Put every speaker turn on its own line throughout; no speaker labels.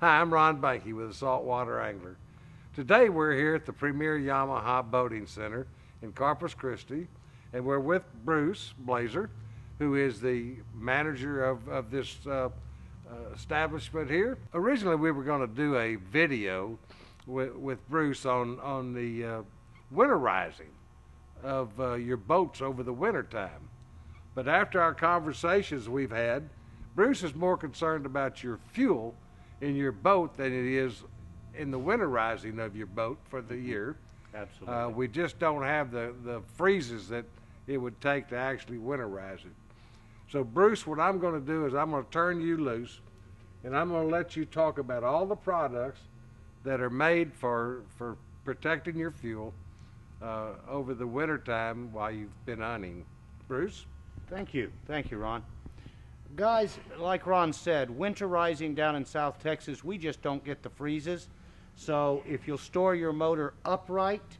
Hi, I'm Ron Bankey with the Saltwater Angler. Today we're here at the premier Yamaha Boating Center in Corpus Christi, and we're with Bruce Blazer, who is the manager of this establishment here. Originally we were going to do a video with Bruce on the winterizing of your boats over the winter time. But after our conversations we've had, Bruce is more concerned about your fuel in your boat than it is in the winterizing of your boat for the year.
Absolutely.
We just don't have the freezes that it would take to actually winterize it. So Bruce, what I'm going to do is I'm going to turn you loose, and I'm going to let you talk about all the products that are made for protecting your fuel over the winter time while you've been hunting. Bruce?
Thank you, Ron. Guys, like Ron said, winterizing down in South Texas, we just don't get the freezes. So if you'll store your motor upright,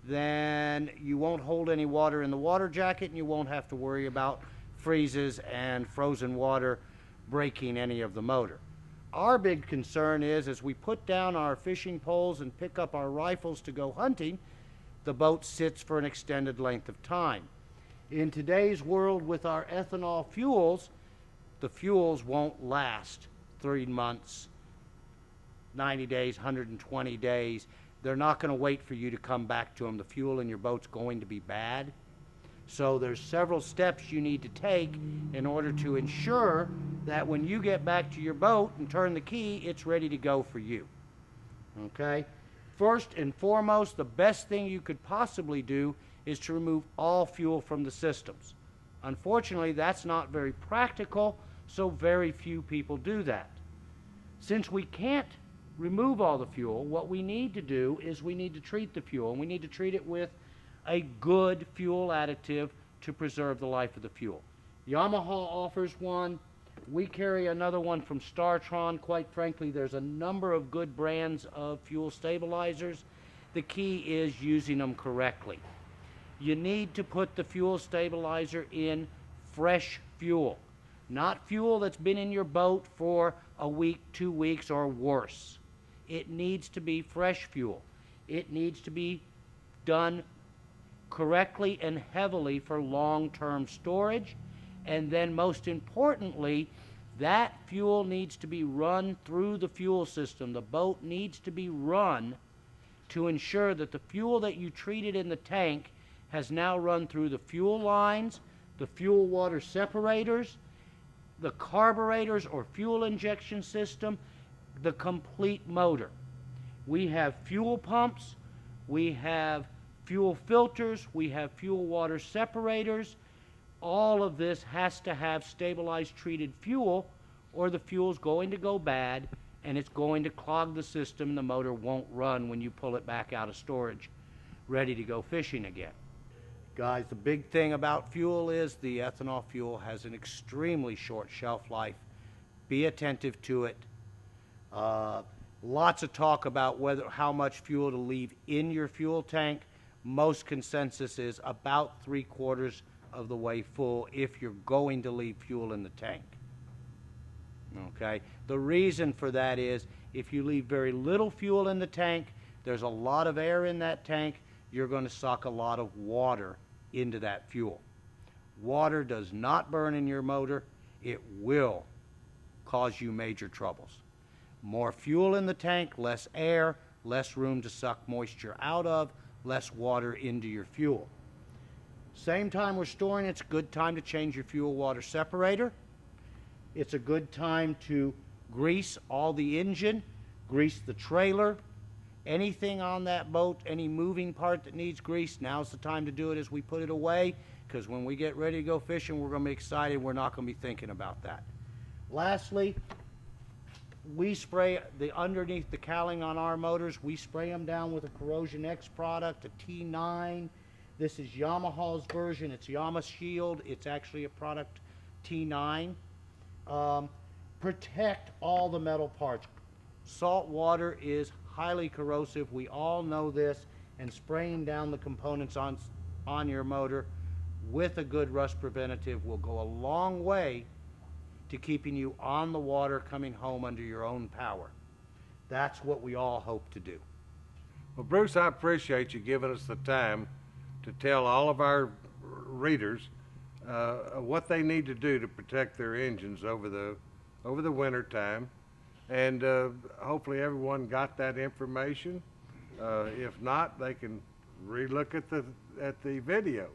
then you won't hold any water in the water jacket, and you won't have to worry about freezes and frozen water breaking any of the motor. Our big concern is, as we put down our fishing poles and pick up our rifles to go hunting, the boat sits for an extended length of time. In today's world with our ethanol fuels, the fuels won't last 3 months, 90 days, 120 days. They're not going to wait for you to come back to them. The fuel in your boat's going to be bad. So there's several steps you need to take in order to ensure that when you get back to your boat and turn the key, it's ready to go for you. Okay? First and foremost, the best thing you could possibly do is to remove all fuel from the systems. Unfortunately, that's not very practical, so very few people do that. Since we can't remove all the fuel, what we need to do is we need to treat the fuel, and we need to treat it with a good fuel additive to preserve the life of the fuel. Yamaha offers one. We carry another one from StarTron. Quite frankly, there's a number of good brands of fuel stabilizers. The key is using them correctly. You need to put the fuel stabilizer in fresh fuel, not fuel that's been in your boat for a week, 2 weeks, or worse. It needs to be fresh fuel. It needs to be done correctly and heavily for long-term storage. And then most importantly, that fuel needs to be run through the fuel system. The boat needs to be run to ensure that the fuel that you treated in the tank has now run through the fuel lines, the fuel water separators, the carburetors or fuel injection system, the complete motor. We have fuel pumps, we have fuel filters, we have fuel water separators. All of this has to have stabilized treated fuel, or the fuel's going to go bad and it's going to clog the system. The motor won't run when you pull it back out of storage, ready to go fishing again. Guys, the big thing about fuel is the ethanol fuel has an extremely short shelf life. Be attentive to it. Lots of talk about how much fuel to leave in your fuel tank. Most consensus is about 3/4 of the way full if you're going to leave fuel in the tank. Okay? The reason for that is if you leave very little fuel in the tank, there's a lot of air in that tank, you're going to suck a lot of water into that fuel. Water does not burn in your motor. It will cause you major troubles. More fuel in the tank, less air, less room to suck moisture out of, less water into your fuel. Same time we're storing, it's a good time to change your fuel water separator. It's a good time to grease all the engine, grease the trailer, anything on that boat, any moving part that needs grease. Now's the time to do it as we put it away, because when we get ready to go fishing, we're going to be excited. We're not going to be thinking about that. Lastly, we spray underneath the cowling on our motors. We spray them down with a Corrosion X product, a T9. This is Yamaha's version. It's Yama Shield. It's actually a product T9. Protect all the metal parts. Salt water is highly corrosive. We all know this, and spraying down the components on your motor with a good rust preventative will go a long way to keeping you on the water coming home under your own power. That's what we all hope to do.
Well, Bruce, I appreciate you giving us the time to tell all of our readers what they need to do to protect their engines over the winter time, and hopefully everyone got that information. If not, they can relook at the video,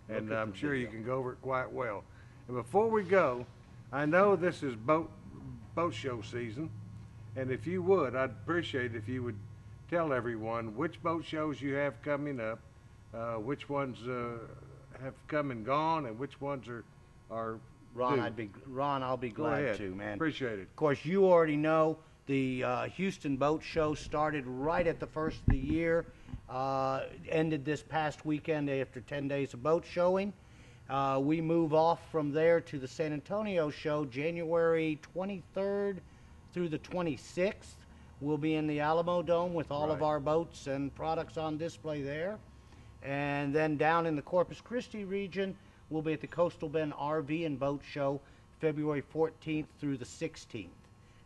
and I'm sure you can go over it quite well. And before we go, I know this is boat show season, and if you would, I'd appreciate if you would tell everyone which boat shows you have coming up, which ones have come and gone, and which ones are
Ron,
due.
I'll be
Go
glad
ahead.
to, man.
Appreciate it.
Of course, you already know the Houston Boat Show started right at the first of the year, ended this past weekend after 10 days of boat showing. We move off from there to the San Antonio show, January 23rd through the 26th. We'll be in the Alamo Dome with all of our boats and products on display there. And then down in the Corpus Christi region, we'll be at the Coastal Bend RV and Boat Show, February 14th through the 16th,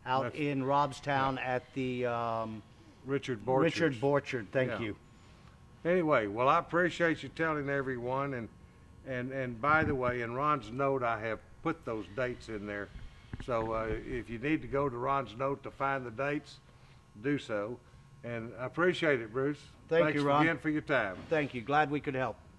out in Robstown at the
Richard Borchard.
Richard Borchard. Thank you.
Anyway, well, I appreciate you telling everyone, and by the way, in Ron's note, I have put those dates in there. So if you need to go to Ron's note to find the dates, do so. And I appreciate it, Bruce.
Thank you, Ron.
Thanks again for your time.
Thank you. Glad we could help.